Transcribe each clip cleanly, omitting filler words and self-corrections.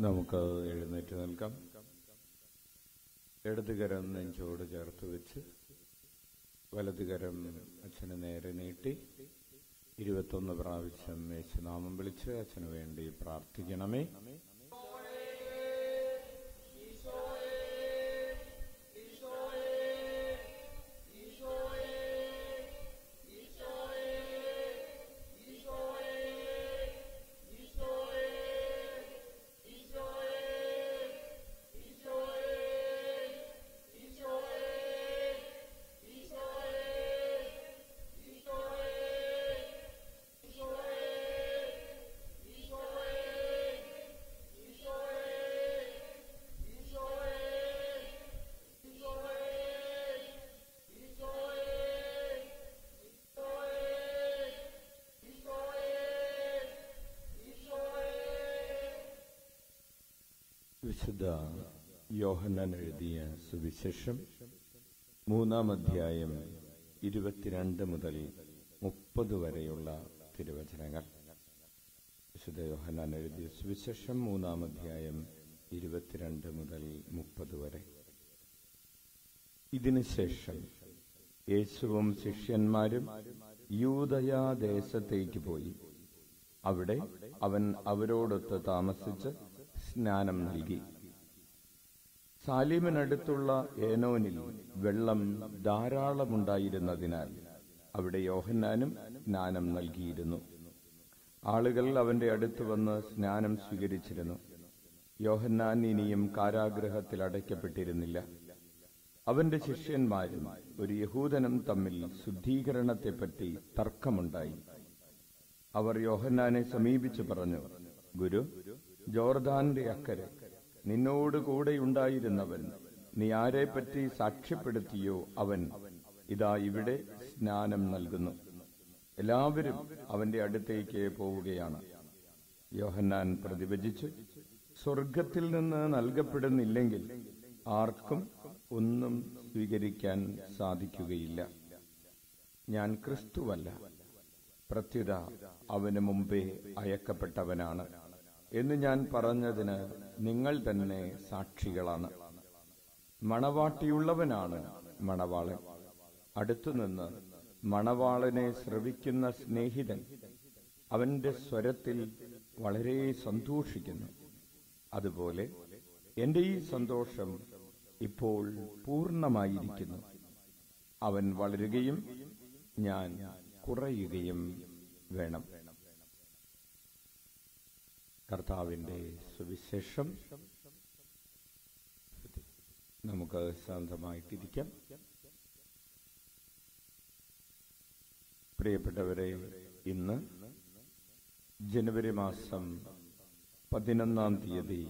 നമുക്ക് എഴുന്നേറ്റ് നിൽക്കാം. ഇടതുകരം നെഞ്ചോട് ചേർത്ത് വെച്ച് വലതുകരം അച്ഛന് നേരെ നീട്ടി 21 പ്രാവശ്യം യേശുനാമം വിളിച്ച് അച്ഛന് വേണ്ടി പ്രാർത്ഥിക്കണമേ. വിശുദ്ധ യോഹന്നാൻ എഴുതിയ സുവിശേഷം 3-ാം അധ്യായം 22 മുതൽ 30 വരെയുള്ള തിരുവചനങ്ങൾ. വിശുദ്ധ യോഹന്നാൻ എഴുതിയ സുവിശേഷം 3-ാം അധ്യായം 22 മുതൽ 30 വരെ. ഇതിനുശേഷം യേശുവും ശിഷ്യന്മാരും യൂദയാദേശത്തേക്ക് പോയി. അവിടെ അവൻ അവരോടൊത്ത് താമസിച്ച് സ്നാനം നൽകി. സാലീമിനടുത്തുള്ള ഏനോനിൽ വെള്ളം ധാരാളമുണ്ടായിരുന്നതിനാൽ അവിടെ യോഹന്നാനും സ്നാനം നൽകിയിരുന്നു. ആളുകൾ അവന്റെ അടുത്ത് വന്ന് സ്നാനം സ്വീകരിച്ചിരുന്നു. യോഹന്നാൻ ഇനിയും കാരാഗൃഹത്തിൽ അടയ്ക്കപ്പെട്ടിരുന്നില്ല. അവന്റെ ശിഷ്യന്മാരും ഒരു യഹൂദനും തമ്മിൽ ശുദ്ധീകരണത്തെപ്പറ്റി തർക്കമുണ്ടായി. അവർ യോഹന്നാനെ സമീപിച്ചു പറഞ്ഞു, ഗുരു, ജോർദാന്റെ അക്കരെ നിന്നോട് കൂടെയുണ്ടായിരുന്നവൻ നീ ആരെപ്പറ്റി സാക്ഷ്യപ്പെടുത്തിയോ അവൻ ഇതാ ഇവിടെ സ്നാനം നൽകുന്നു. എല്ലാവരും അവന്റെ അടുത്തേക്ക് പോവുകയാണ്. യോഹന്നാൻ പ്രതിവചിച്ചു, സ്വർഗത്തിൽ നിന്ന് നൽകപ്പെടുന്നില്ലെങ്കിൽ ആർക്കും ഒന്നും സ്വീകരിക്കാൻ സാധിക്കുകയില്ല. ഞാൻ ക്രിസ്തുവല്ല, പ്രത്യുത അവന് മുമ്പേ അയക്കപ്പെട്ടവനാണ് എന്ന് ഞാൻ പറഞ്ഞതിന് നിങ്ങൾ തന്നെ സാക്ഷികളാണ്. മണവാട്ടിയുള്ളവനാണ് മണവാളൻ. അടുത്തുനിന്ന് മണവാളനെ ശ്രവിക്കുന്ന സ്നേഹിതൻ അവന്റെ സ്വരത്തിൽ വളരെ സന്തോഷിക്കുന്നു. അതുപോലെ എന്റെ ഈ സന്തോഷം ഇപ്പോൾ പൂർണ്ണമായിരിക്കുന്നു. അവൻ വളരുകയും ഞാൻ കുറയുകയും വേണം. കർത്താവിന്റെ സുവിശേഷം. നമുക്ക് ശാന്തമായിട്ടിരിക്കാം. പ്രിയപ്പെട്ടവരെ, ഇന്ന് ജനുവരി മാസം 11-ാം തീയതി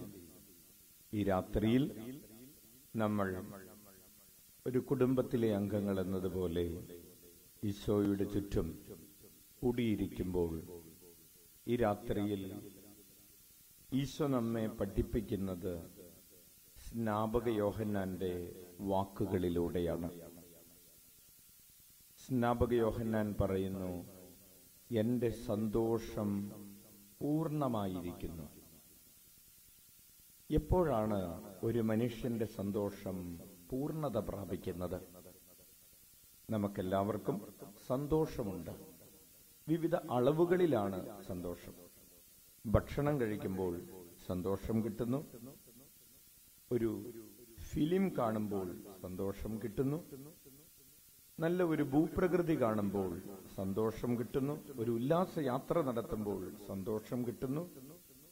ഈ രാത്രിയിൽ നമ്മൾ ഒരു കുടുംബത്തിലെ അംഗങ്ങൾ എന്നതുപോലെ ഈശോയുടെ ചുറ്റും കൂടിയിരിക്കുമ്പോൾ ഈ രാത്രിയിൽ ഈശോ നമ്മെ പഠിപ്പിക്കുന്നത് സ്നാപക യോഹന്നാന്റെ വാക്കുകളിലൂടെയാണ്. സ്നാപക യോഹന്നാൻ പറയുന്നു, എന്റെ സന്തോഷം പൂർണ്ണമായിരിക്കുന്നു. എപ്പോഴാണ് ഒരു മനുഷ്യന്റെ സന്തോഷം പൂർണ്ണത പ്രാപിക്കുന്നത്? നമുക്കെല്ലാവർക്കും സന്തോഷമുണ്ട്. വിവിധ അളവുകളിലാണ് സന്തോഷം. ഭക്ഷണം കഴിക്കുമ്പോൾ സന്തോഷം കിട്ടുന്നു. ഒരു ഫിലിം കാണുമ്പോൾ സന്തോഷം കിട്ടുന്നു. നല്ല ഒരു ഭൂപ്രകൃതി കാണുമ്പോൾ സന്തോഷം കിട്ടുന്നു. ഒരു ഉല്ലാസയാത്ര നടത്തുമ്പോൾ സന്തോഷം കിട്ടുന്നു.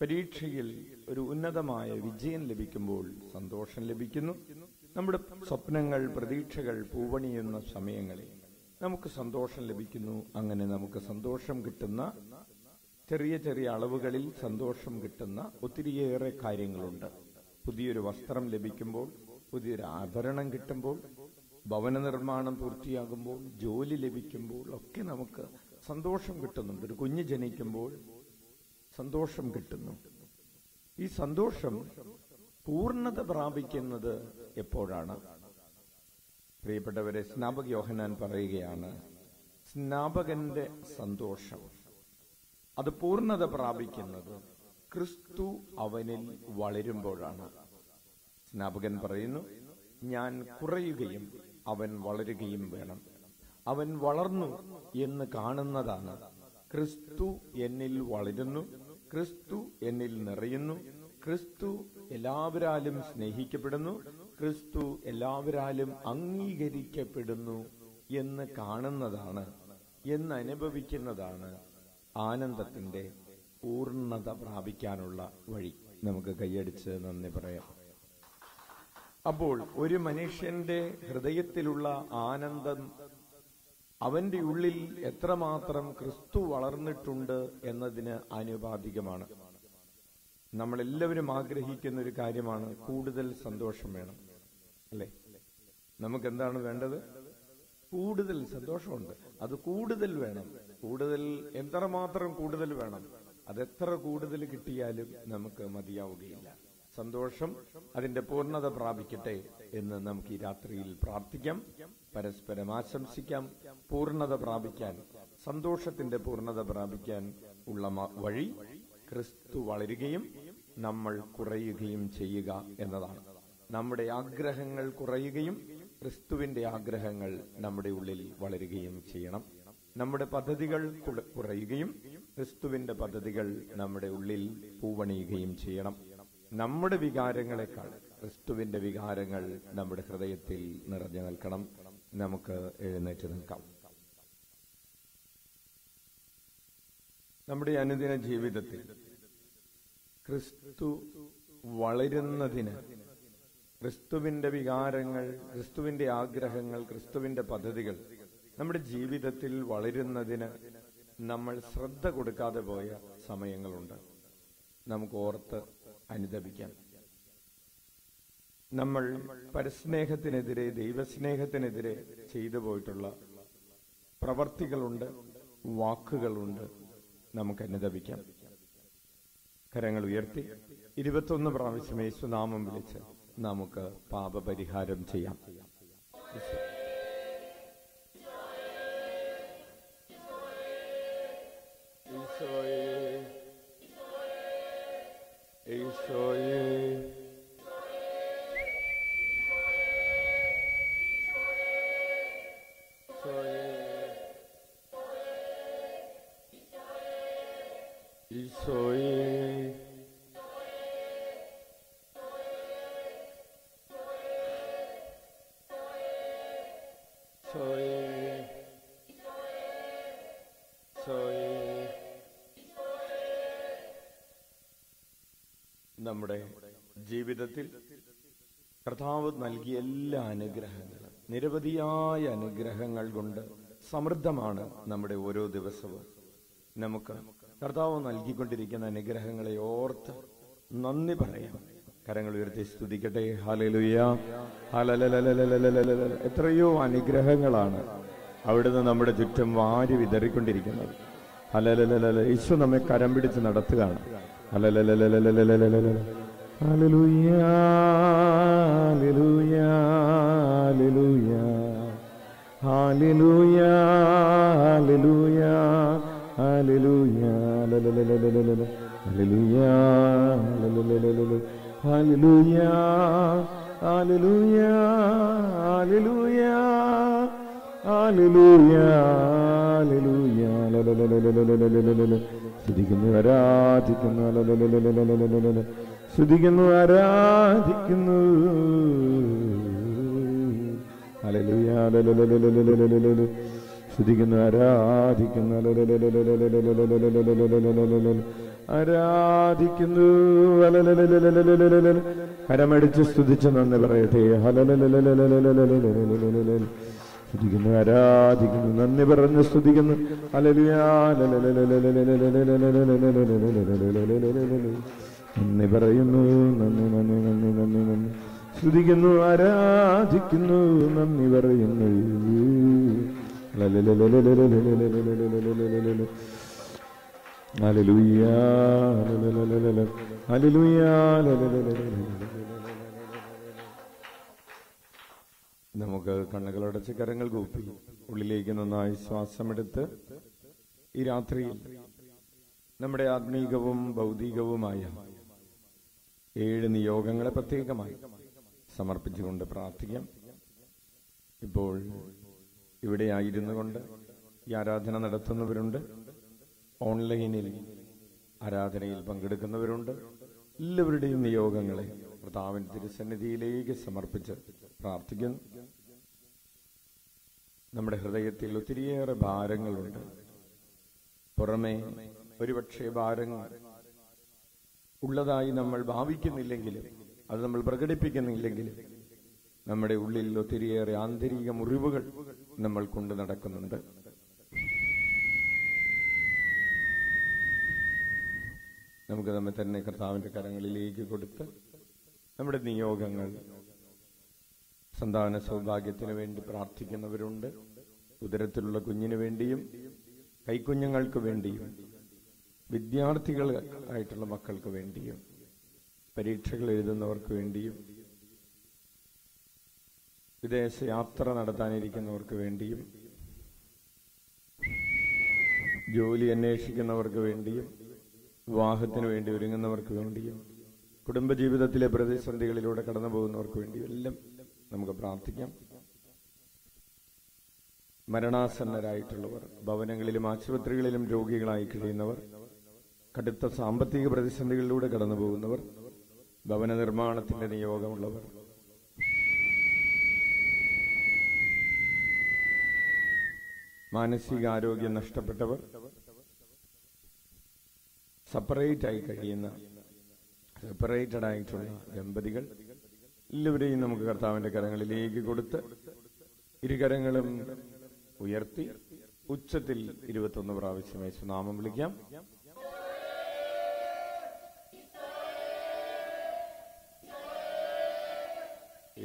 പരീക്ഷയിൽ ഒരു ഉന്നതമായ വിജയം ലഭിക്കുമ്പോൾ സന്തോഷം ലഭിക്കുന്നു. നമ്മുടെ സ്വപ്നങ്ങൾ, പ്രതീക്ഷകൾ പൂവണിയുന്ന സമയങ്ങളിൽ നമുക്ക് സന്തോഷം ലഭിക്കുന്നു. അങ്ങനെ നമുക്ക് സന്തോഷം കിട്ടുന്ന ചെറിയ ചെറിയ അളവുകളിൽ സന്തോഷം കിട്ടുന്ന ഒത്തിരിയേറെ കാര്യങ്ങളുണ്ട്. പുതിയൊരു വസ്ത്രം ലഭിക്കുമ്പോൾ, പുതിയൊരു ആഭരണം കിട്ടുമ്പോൾ, ഭവന നിർമ്മാണം പൂർത്തിയാകുമ്പോൾ, ജോലി ലഭിക്കുമ്പോൾ ഒക്കെ നമുക്ക് സന്തോഷം കിട്ടുന്നുണ്ട്. ഒരു കുഞ്ഞ് ജനിക്കുമ്പോൾ സന്തോഷം കിട്ടുന്നു. ഈ സന്തോഷം പൂർണ്ണത പ്രാപിക്കുന്നത് എപ്പോഴാണ്? പ്രിയപ്പെട്ടവരെ, സ്നാപക യോഹന്നാൻ പറയുകയാണ്, സ്നാപകന്റെ സന്തോഷം അത് പൂർണ്ണത പ്രാപിക്കുന്നത് ക്രിസ്തു അവനിൽ വളരുമ്പോഴാണ്. സ്നാപകൻ പറയുന്നു, ഞാൻ കുറയുകയും അവൻ വളരുകയും വേണം. അവൻ വളർന്നു എന്ന് കാണുന്നതാണ്. ക്രിസ്തു എന്നിൽ വളരുന്നു, ക്രിസ്തു എന്നിൽ നിറയുന്നു, ക്രിസ്തു എല്ലാവരാലും സ്നേഹിക്കപ്പെടുന്നു, ക്രിസ്തു എല്ലാവരാലും അംഗീകരിക്കപ്പെടുന്നു എന്ന് കാണുന്നതാണ്, എന്ന് അനുഭവിക്കുന്നതാണ് ആനന്ദത്തിന്റെ പൂർണ്ണത പ്രാപിക്കാനുള്ള വഴി. നമുക്ക് കൈയടിച്ച് നന്ദി പറയാം. അപ്പോൾ ഒരു മനുഷ്യന്റെ ഹൃദയത്തിലുള്ള ആനന്ദം അവന്റെ ഉള്ളിൽ എത്രമാത്രം ക്രിസ്തു വളർന്നിട്ടുണ്ട് എന്നതിന് ആനുപാതികമാണ്. നമ്മളെല്ലാവരും ആഗ്രഹിക്കുന്ന ഒരു കാര്യമാണ് കൂടുതൽ സന്തോഷം വേണം, അല്ലേ? നമുക്കെന്താണ് വേണ്ടത്? കൂടുതൽ സന്തോഷമുണ്ട്, അത് കൂടുതൽ വേണം. കൂടുതൽ എത്രമാത്രം കൂടുതൽ വേണം? അതെത്ര കൂടുതൽ കിട്ടിയാലും നമുക്ക് മതിയാവുകയില്ല. സന്തോഷം അതിന്റെ പൂർണ്ണത പ്രാപിക്കട്ടെ എന്ന് നമുക്ക് ഈ രാത്രിയിൽ പ്രാർത്ഥിക്കാം, പരസ്പരം ആശംസിക്കാം. പൂർണ്ണത പ്രാപിക്കാൻ, സന്തോഷത്തിന്റെ പൂർണ്ണത പ്രാപിക്കാൻ ഉള്ള വഴി ക്രിസ്തു വളരുകയും നമ്മൾ കുറയുകയും ചെയ്യുക എന്നതാണ്. നമ്മുടെ ആഗ്രഹങ്ങൾ കുറയുകയും ക്രിസ്തുവിന്റെ ആഗ്രഹങ്ങൾ നമ്മുടെ ഉള്ളിൽ വളരുകയും ചെയ്യണം. നമ്മുടെ പദ്ധതികൾ കുറയുകയും ക്രിസ്തുവിന്റെ പദ്ധതികൾ നമ്മുടെ ഉള്ളിൽ പൂവണിയുകയും ചെയ്യണം. നമ്മുടെ വികാരങ്ങളെക്കാൾ ക്രിസ്തുവിന്റെ വികാരങ്ങൾ നമ്മുടെ ഹൃദയത്തിൽ നിറഞ്ഞു നിൽക്കണം. നമുക്ക് എഴുന്നേറ്റ് നിൽക്കാം. നമ്മുടെ അനുദിന ജീവിതത്തിൽ ക്രിസ്തു വളരുന്നതിന്, ക്രിസ്തുവിന്റെ വികാരങ്ങൾ, ക്രിസ്തുവിന്റെ ആഗ്രഹങ്ങൾ, ക്രിസ്തുവിന്റെ പദ്ധതികൾ നമ്മുടെ ജീവിതത്തിൽ വളരുന്നതിന് നമ്മൾ ശ്രദ്ധ കൊടുക്കാതെ പോയ സമയങ്ങളുണ്ട്. നമുക്ക് ഓർത്ത് അനുദപിക്കാം. നമ്മൾ പരസ്നേഹത്തിനെതിരെ, ദൈവസ്നേഹത്തിനെതിരെ ചെയ്തു പോയിട്ടുള്ള പ്രവർത്തികളുണ്ട്, വാക്കുകളുണ്ട്. നമുക്ക് അനുദപിക്കാം. കരങ്ങൾ ഉയർത്തി 21 പ്രാവശ്യം യേശുനാമം വിളിച്ച് നമുക്ക് പാപപരിഹാരം ചെയ്യാം. നമ്മുടെ ജീവിതത്തിൽ കർത്താവ് നൽകിയ എല്ലാ അനുഗ്രഹങ്ങളും, നിരവധിയായ അനുഗ്രഹങ്ങൾ കൊണ്ട് സമൃദ്ധമാണ് നമ്മുടെ ഓരോ ദിവസവും. നമുക്ക് കർത്താവ് നൽകിക്കൊണ്ടിരിക്കുന്ന അനുഗ്രഹങ്ങളെ ഓർത്ത് നന്ദി പറയാം. കരങ്ങൾ ഉയർത്തി സ്തുതിക്കട്ടെ. Hallelujah, hallelujah. എത്രയോ അനുഗ്രഹങ്ങളാണ് അവിടുന്ന് നമ്മുടെ ചുറ്റും വാരി വിതറിക്കൊണ്ടിരിക്കുന്നത്. ഹല്ലേലൂയ. യേശു നമ്മെ കരം പിടിച്ച് നടത്തുകയാണ്. Hallelujah, hallelujah, hallelujah, hallelujah, hallelujah, hallelujah, hallelujah, hallelujah, hallelujah, hallelujah, hallelujah, hallelujah. സ്തുതിക്കുന്നു, ആരാധിക്കുന്നു, സ്തുതിക്കുന്നു, ആരാധിക്കുന്നു. ഹല്ലേലൂയ, സ്തുതിക്കുന്നു, ആരാധിക്കുന്നു, ആരാധിക്കുന്നു. കരമടിച്ച് സ്തുതിച്ച് നന്ദി പറയട്ടെ. സ്തുതിക്കുന്നു, ആരാധിക്കുന്നു, നന്ദി പറഞ്ഞ് സ്തുതിക്കുന്നു. ഹല്ലേലൂയ, നന്ദി പറയുന്നു, നന്ദി, നന്ദി, നന്ദി, നന്ദി, നന്ദി. സ്തുതിക്കുന്നു, ആരാധിക്കുന്നു, നന്ദി പറയുന്നു. Hallelujah, hallelujah. നമുക്ക് കണ്ണുകളടച്ച് കരങ്ങൾ കൂപ്പി ഉള്ളിലേക്ക് നന്നായി ശ്വാസമെടുത്ത് ഈ രാത്രിയിൽ നമ്മുടെ ആത്മീകവും ഭൗതികവുമായ 7 നിയോഗങ്ങളെ പ്രത്യേകമായി സമർപ്പിച്ചുകൊണ്ട് പ്രാർത്ഥിക്കാം. ഇപ്പോൾ ഇവിടെ ആയിരുന്നു കൊണ്ട് ഈ ആരാധന നടത്തുന്നവരുണ്ട്, ഓൺലൈനിൽ ആരാധനയിൽ പങ്കെടുക്കുന്നവരുണ്ട്. എല്ലാവരുടെയും നിയോഗങ്ങളെ കർത്താവിന്റെ തിരുസന്നിധിയിലേക്ക് സമർപ്പിച്ച് പ്രാർത്ഥിക്കുന്നു. നമ്മുടെ ഹൃദയത്തിൽ ഒത്തിരിയേറെ ഭാരങ്ങളുണ്ട്. പുറമേ ഒരുപക്ഷെ ഭാരങ്ങൾ ഉള്ളതായി നമ്മൾ ഭാവിക്കുന്നില്ലെങ്കിലും, അത് നമ്മൾ പ്രകടിപ്പിക്കുന്നില്ലെങ്കിലും, നമ്മുടെ ഉള്ളിൽ ഒത്തിരിയേറെ ആന്തരിക മുറിവുകൾ നമ്മൾ കൊണ്ടു നടക്കുന്നുണ്ട്. നമുക്ക് നമ്മെ തന്നെ കർത്താവിന്റെ കരങ്ങളിലേക്ക് കൊടുത്ത് നമ്മുടെ നിയോഗങ്ങൾ, സന്താന സൗഭാഗ്യത്തിന് വേണ്ടി പ്രാർത്ഥിക്കുന്നവരുണ്ട്, ഉദരത്തിലുള്ള കുഞ്ഞിന് വേണ്ടിയും കൈക്കുഞ്ഞുങ്ങൾക്ക് വേണ്ടിയും വിദ്യാർത്ഥികളായിട്ടുള്ള മക്കൾക്ക് വേണ്ടിയും പരീക്ഷകൾ എഴുതുന്നവർക്ക് വേണ്ടിയും വിദേശ യാത്ര നടത്താനിരിക്കുന്നവർക്ക് വേണ്ടിയും ജോലി അന്വേഷിക്കുന്നവർക്ക് വേണ്ടിയും വിവാഹത്തിന് വേണ്ടി ഒരുങ്ങുന്നവർക്ക് വേണ്ടിയും കുടുംബജീവിതത്തിലെ പ്രതിസന്ധികളിലൂടെ കടന്നു പോകുന്നവർക്ക് വേണ്ടിയും എല്ലാം നമുക്ക് പ്രാർത്ഥിക്കാം. മരണാസന്നരായിട്ടുള്ളവർ, ഭവനങ്ങളിലും ആശുപത്രികളിലും രോഗികളായി കഴിയുന്നവർ, കടുത്ത സാമ്പത്തിക പ്രതിസന്ധികളിലൂടെ കടന്നു പോകുന്നവർ, ഭവന നിർമ്മാണത്തിന്റെ നിയോഗമുള്ളവർ, മാനസികാരോഗ്യം നഷ്ടപ്പെട്ടവർ, സെപ്പറേറ്റഡ് ആയിട്ടുള്ള ദമ്പതികൾ, എല്ലാവരെയും നമുക്ക് കർത്താവിന്റെ കരങ്ങളിലേക്ക് കൊടുത്ത് ഇരുകരങ്ങളും ഉയർത്തി ഉച്ചത്തിൽ 21 പ്രാവശ്യം യേശുനാമം വിളിക്കാം.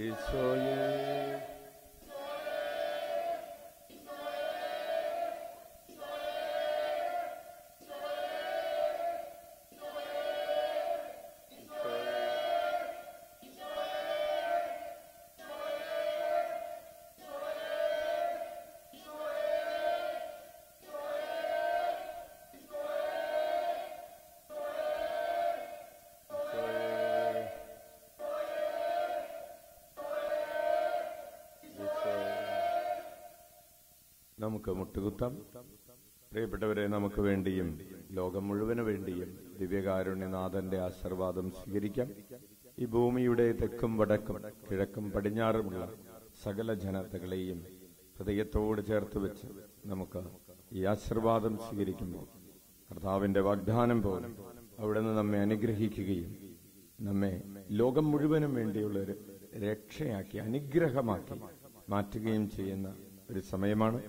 ഈശോയേ, നമുക്ക് മുട്ടുകുത്താം. പ്രിയപ്പെട്ടവരെ, നമുക്ക് വേണ്ടിയും ലോകം മുഴുവന് വേണ്ടിയും ദിവ്യകാരുണ്യനാഥന്റെ ആശീർവാദം സ്വീകരിക്കാം. ഈ ഭൂമിയുടെ തെക്കും വടക്കും കിഴക്കും പടിഞ്ഞാറുമുള്ള സകല ജനതകളെയും ഹൃദയത്തോട് ചേർത്ത് വെച്ച് നമുക്ക് ഈ ആശീർവാദം സ്വീകരിക്കുമ്പോൾ കർത്താവിന്റെ വാഗ്ദാനം പോലെ അവിടുന്ന് നമ്മെ അനുഗ്രഹിക്കുകയും നമ്മെ ലോകം മുഴുവനും വേണ്ടിയുള്ള ഒരു രക്ഷയാക്കി അനുഗ്രഹമാക്കി മാറ്റുകയും ചെയ്യുന്ന ഒരു സമയമാണ്.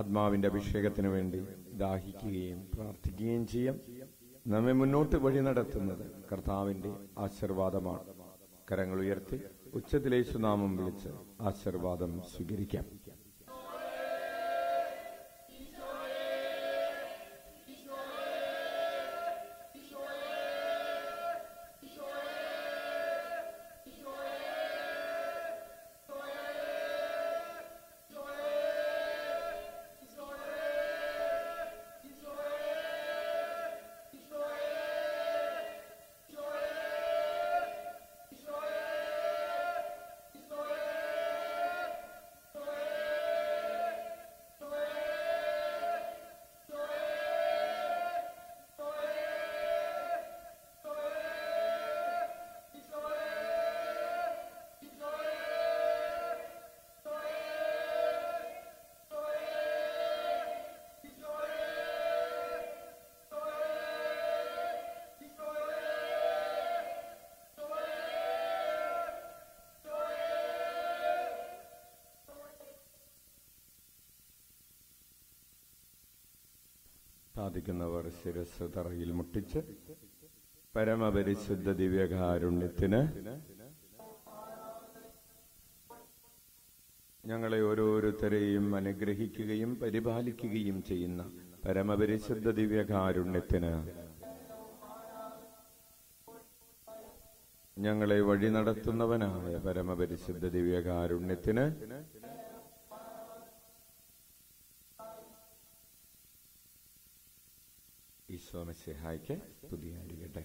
ആത്മാവിന്റെ അഭിഷേകത്തിന് വേണ്ടി ദാഹിക്കുകയും പ്രാർത്ഥിക്കുകയും ചെയ്യാം. നമ്മെ മുന്നോട്ട് വഴി നടത്തുന്നത് കർത്താവിന്റെ ആശീർവാദമാണ്. കരങ്ങൾ ഉയർത്തി ഉച്ചത്തിൽ യേശുനാമം വിളിച്ച് ആശീർവാദം സ്വീകരിക്കാം. സാധിക്കുന്നവർ ശിരസ് തറയിൽ മുട്ടിച്ച് പരമപരിശുദ്ധ ദിവ്യകാരുണ്യത്തിന് ഞങ്ങളെ ഓരോരുത്തരെയും അനുഗ്രഹിക്കുകയും പരിപാലിക്കുകയും ചെയ്യുന്ന പരമപരിശുദ്ധ ദിവ്യകാരുണ്യത്തിന് ഞങ്ങളെ വഴി നടത്തുന്നവനായ പരമപരിശുദ്ധ ദിവ്യകാരുണ്യത്തിന് ഈശോ മിശിഹായ്ക്ക് സ്തുതിയായിരിക്കട്ടെ.